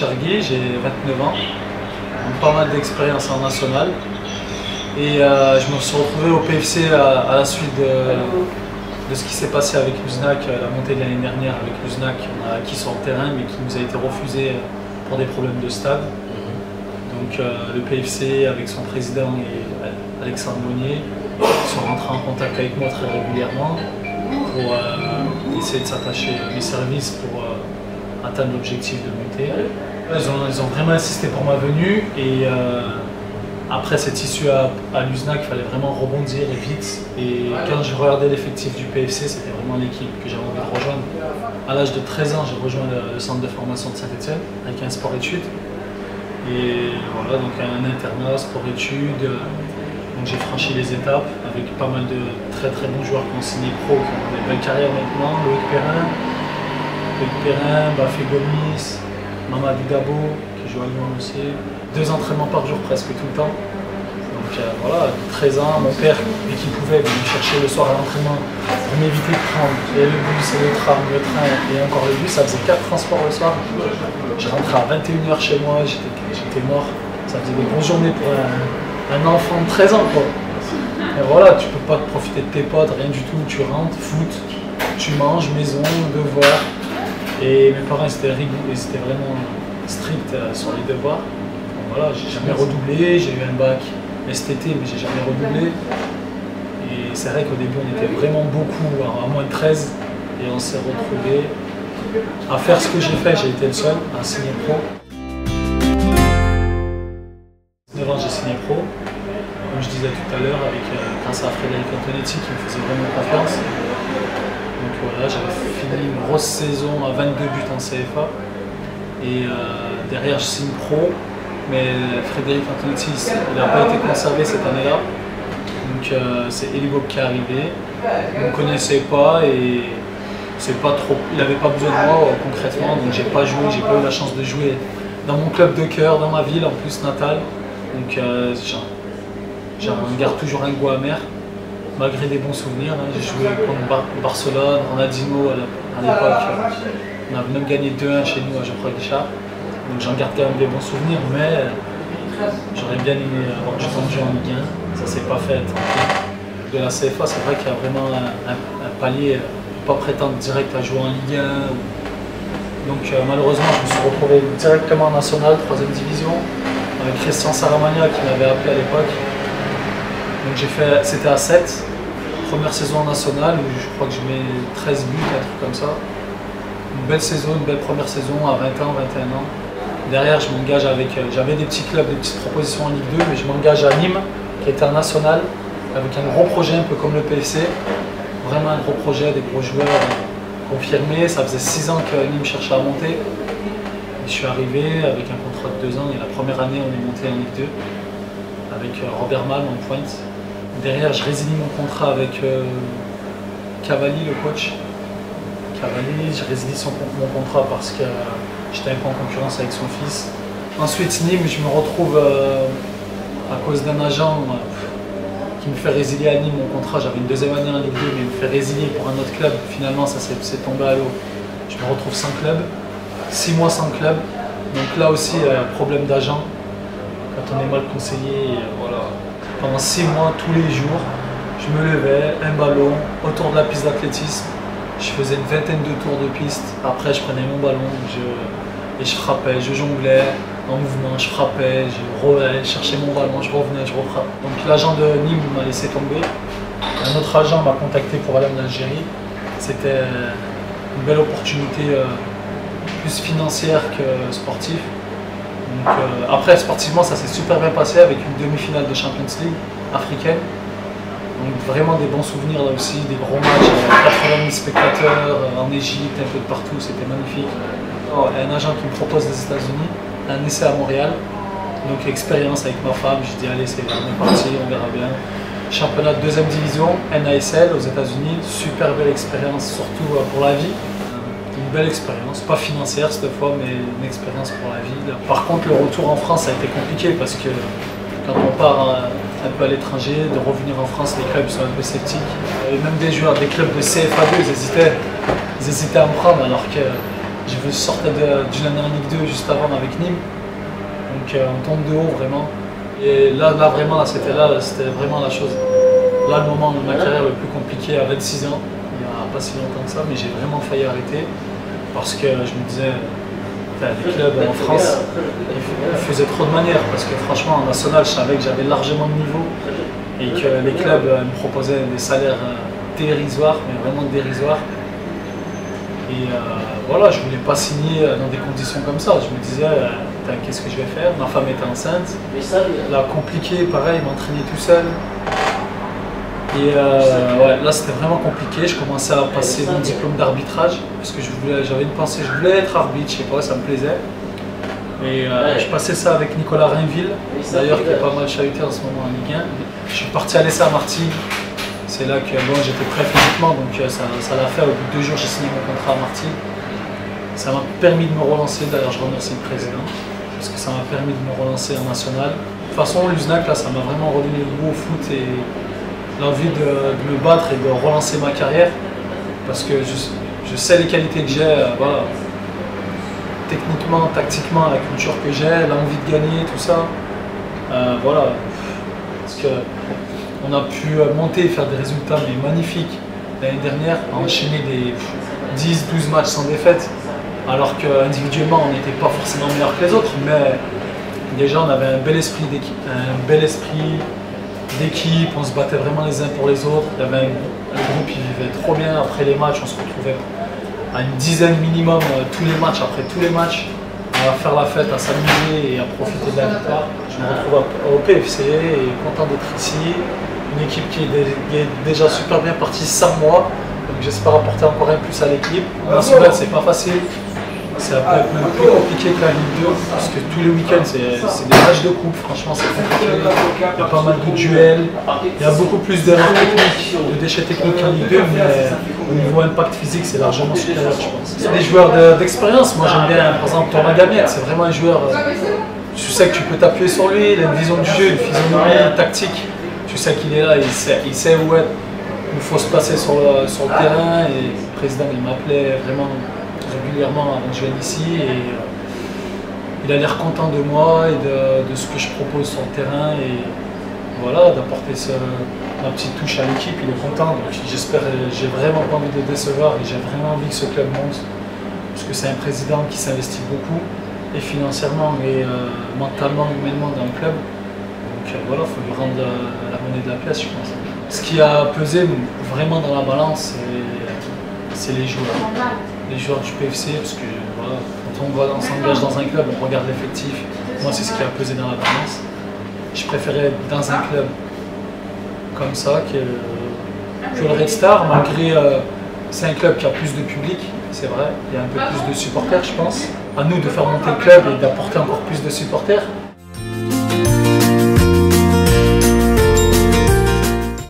Chergui, j'ai 29 ans, pas mal d'expérience en national. Et je me suis retrouvé au PFC à la suite de ce qui s'est passé avec l'USNAC, la montée de l'année dernière avec l'USNAC. On a acquis sur le terrain mais qui nous a été refusé pour des problèmes de stade. Donc le PFC avec son président et Alexandre Monnier sont rentrés en contact avec moi très régulièrement pour essayer de s'attacher à mes services pour atteindre l'objectif de monter. Ils ont vraiment insisté pour ma venue et après cette issue à l'USNAC, il fallait vraiment rebondir et vite. Et quand je regardais l'effectif du PFC, c'était vraiment l'équipe que j'avais envie de rejoindre. À l'âge de 13 ans, j'ai rejoint le centre de formation de Saint-Etienne avec un sport-études. Et voilà, donc un internat, sport-études. Donc j'ai franchi les étapes avec pas mal de très bons joueurs qui ont signé pro, qui ont des belles carrières maintenant. Loïc Perrin, Bafé Gomis, Mamadou Dabo, qui joue à Lyon aussi. 2 entraînements par jour presque tout le temps. Donc voilà, 13 ans, mon père, dès qu'il pouvait, venir me chercher le soir à l'entraînement pour m'éviter de prendre et le bus et le tram, le train et encore le bus. Ça faisait 4 transports le soir. Je rentrais à 21 h chez moi, j'étais mort. Ça faisait des bonnes journées pour un enfant de 13 ans, quoi. Et voilà, tu peux pas profiter de tes potes, rien du tout. Tu rentres, foot, tu manges, maison, devoirs. Et mes parents étaient rigoureux, ils étaient vraiment stricts sur les devoirs. Donc voilà, j'ai jamais redoublé, j'ai eu un bac STT, mais j'ai jamais redoublé. Et c'est vrai qu'au début, on était vraiment beaucoup, à moins de 13, et on s'est retrouvés à faire ce que j'ai fait. J'ai été le seul à signer pro. 9 ans, j'ai signé pro. Comme je disais tout à l'heure, grâce à Frédéric Antonetti qui me faisait vraiment confiance. Donc voilà, j'avais fini une grosse saison à 22 buts en CFA. Et derrière, je signe pro. Mais Frédéric Antonetti, il n'a pas été conservé cette année-là. Donc c'est Eli Bob qui est arrivé. Il ne me connaissait pas et c'est pas trop. Il n'avait pas besoin de moi concrètement, donc j'ai pas joué, j'ai pas eu la chance de jouer dans mon club de cœur, dans ma ville en plus natale. Donc j'en garde toujours un goût amer, malgré des bons souvenirs. Hein. J'ai joué contre Barcelone, Ronaldinho à l'époque. On a même gagné 2-1 chez nous à Geoffroy Guichard. Donc j'en garde quand même des bons souvenirs, mais j'aurais bien aimé avoir du temps de jeu en Ligue 1. Ça s'est pas fait. De la CFA, c'est vrai qu'il y a vraiment un palier. On ne peut pas prétendre direct à jouer en Ligue 1. Donc malheureusement, je me suis retrouvé directement en National, 3e division, avec Christian Saramagna qui m'avait appelé à l'époque. Donc c'était à 7, première saison en National où je crois que je mets 13 buts, un truc comme ça. Une belle saison, une belle première saison à 20 ans, 21 ans. Derrière, je m'engage avec, j'avais des petits clubs, des petites propositions en Ligue 2, mais je m'engage à Nîmes, qui était un national, avec un gros projet, un peu comme le PFC. Vraiment un gros projet, des gros joueurs confirmés. Ça faisait 6 ans que Nîmes cherchait à monter. Et je suis arrivé avec un contrat de 2 ans, et la première année, on est monté en Ligue 2, avec Robert Malm en pointe. Derrière, je résilie mon contrat avec Cavalli, le coach. Cavalli, je résilie mon contrat parce que j'étais un peu en concurrence avec son fils. Ensuite, Nîmes, je me retrouve à cause d'un agent qui me fait résilier à Nîmes mon contrat. J'avais une 2e année en Ligue 2, mais il me fait résilier pour un autre club. Finalement, ça s'est tombé à l'eau. Je me retrouve sans club, 6 mois sans club. Donc là aussi, problème d'agent. Quand on est mal conseillé, voilà. Pendant 6 mois, tous les jours, je me levais, un ballon, autour de la piste d'athlétisme. Je faisais une vingtaine de tours de piste. Après, je prenais mon ballon et je frappais, je jonglais en mouvement, je frappais, je cherchais mon ballon, je revenais, je refrappais. Donc l'agent de Nîmes m'a laissé tomber. Un autre agent m'a contacté pour aller en Algérie. C'était une belle opportunité plus financière que sportive. Donc, après, sportivement, ça s'est super bien passé avec une demi-finale de Champions League africaine. Donc vraiment des bons souvenirs là aussi, des gros matchs, 80 000 spectateurs en Égypte, un peu de partout, c'était magnifique. Un agent qui me propose des États-Unis, un essai à Montréal, donc expérience avec ma femme, j'ai dit allez c'est parti, on verra bien. Championnat de 2e division, NASL aux États-Unis, super belle expérience, surtout pour la vie. Une belle expérience, pas financière cette fois, mais une expérience pour la vie. Par contre le retour en France a été compliqué parce que quand on part un peu à l'étranger, de revenir en France, les clubs sont un peu sceptiques. Et même des joueurs, des clubs de CFA2, ils hésitaient à me prendre alors que Je sortais d'une année en Ligue 2 juste avant avec Nîmes. Donc on tombe de haut vraiment. Et là vraiment, c'était vraiment la chose. Là, le moment de ma carrière le plus compliqué à 26 ans, il n'y a pas si longtemps que ça, mais j'ai vraiment failli arrêter parce que je me disais, les clubs en France, ils faisaient trop de manières parce que franchement, en national, je savais que j'avais largement de niveau et que les clubs me proposaient des salaires dérisoires, mais vraiment dérisoires. Et voilà, je ne voulais pas signer dans des conditions comme ça. Je me disais, qu'est-ce que je vais faire? Ma femme était enceinte. Là, compliqué, pareil, m'entraîner tout seul. Et ouais, là, c'était vraiment compliqué. Je commençais à passer mon diplôme d'arbitrage parce que j'avais une pensée, je voulais être arbitre, je sais pas, ça me plaisait. Et je passais ça avec Nicolas Rainville, d'ailleurs, qui est pas mal chahuté en ce moment en Ligue 1. Je suis parti à l'essai à Martigues. C'est là que bon, j'étais prêt physiquement, donc ça l'a fait. Au bout de 2 jours, j'ai signé mon contrat à Martigues. Ça m'a permis de me relancer, d'ailleurs je remercie le président, parce que ça m'a permis de me relancer en national. De toute façon, l'USNAC, là, ça m'a vraiment redonné le goût au foot et l'envie de me battre et de relancer ma carrière, parce que je sais les qualités que j'ai, voilà. Techniquement, tactiquement, la culture que j'ai, l'envie de gagner, tout ça. Voilà. Parce que on a pu monter et faire des résultats mais magnifiques l'année dernière, enchaîner des 10-12 matchs sans défaite, alors qu'individuellement on n'était pas forcément meilleur que les autres, mais déjà on avait un bel esprit d'équipe, on se battait vraiment les uns pour les autres, le groupe il vivait trop bien. Après les matchs on se retrouvait à une dizaine minimum tous les matchs, après tous les matchs, à faire la fête, à s'amuser et à profiter de la victoire. Je me retrouve au PFC et content d'être ici. Une équipe qui est déjà super bien partie sans moi, donc j'espère apporter encore un plus à l'équipe. En national, c'est pas facile, c'est un peu même plus compliqué que la Ligue 2, parce que tous les week-ends c'est des matchs de coupe, franchement c'est compliqué. Il y a pas mal de duels, il y a beaucoup plus d'erreurs techniques, de déchets techniques qu'en Ligue 2, mais au niveau impact physique c'est largement supérieur, je pense. C'est des joueurs d'expérience, moi j'aime bien par exemple Thomas Gamiette, c'est vraiment un joueur, tu sais que tu peux t'appuyer sur lui, il a une vision du jeu, une physionomie tactique. Tu sais qu'il est là, il sait où être. Il faut se placer sur le terrain et le président il m'appelait vraiment régulièrement avant que je vienne ici et il a l'air content de moi et de ce que je propose sur le terrain et voilà, d'apporter ma petite touche à l'équipe, il est content. Donc j'espère, j'ai vraiment pas envie de le décevoir et j'ai vraiment envie que ce club monte parce que c'est un président qui s'investit beaucoup et financièrement et mentalement, humainement dans le club. Donc voilà, il faut lui rendre la monnaie de la pièce, je pense. Ce qui a pesé vraiment dans la balance, c'est les joueurs. Les joueurs du PFC, parce que voilà, quand on s'engage dans un club, on regarde l'effectif. Moi, c'est ce qui a pesé dans la balance. Je préférais être dans un club comme ça que le Red Star, malgré c'est un club qui a plus de public, c'est vrai. Il y a un peu plus de supporters, je pense. À nous de faire monter le club et d'apporter encore plus de supporters.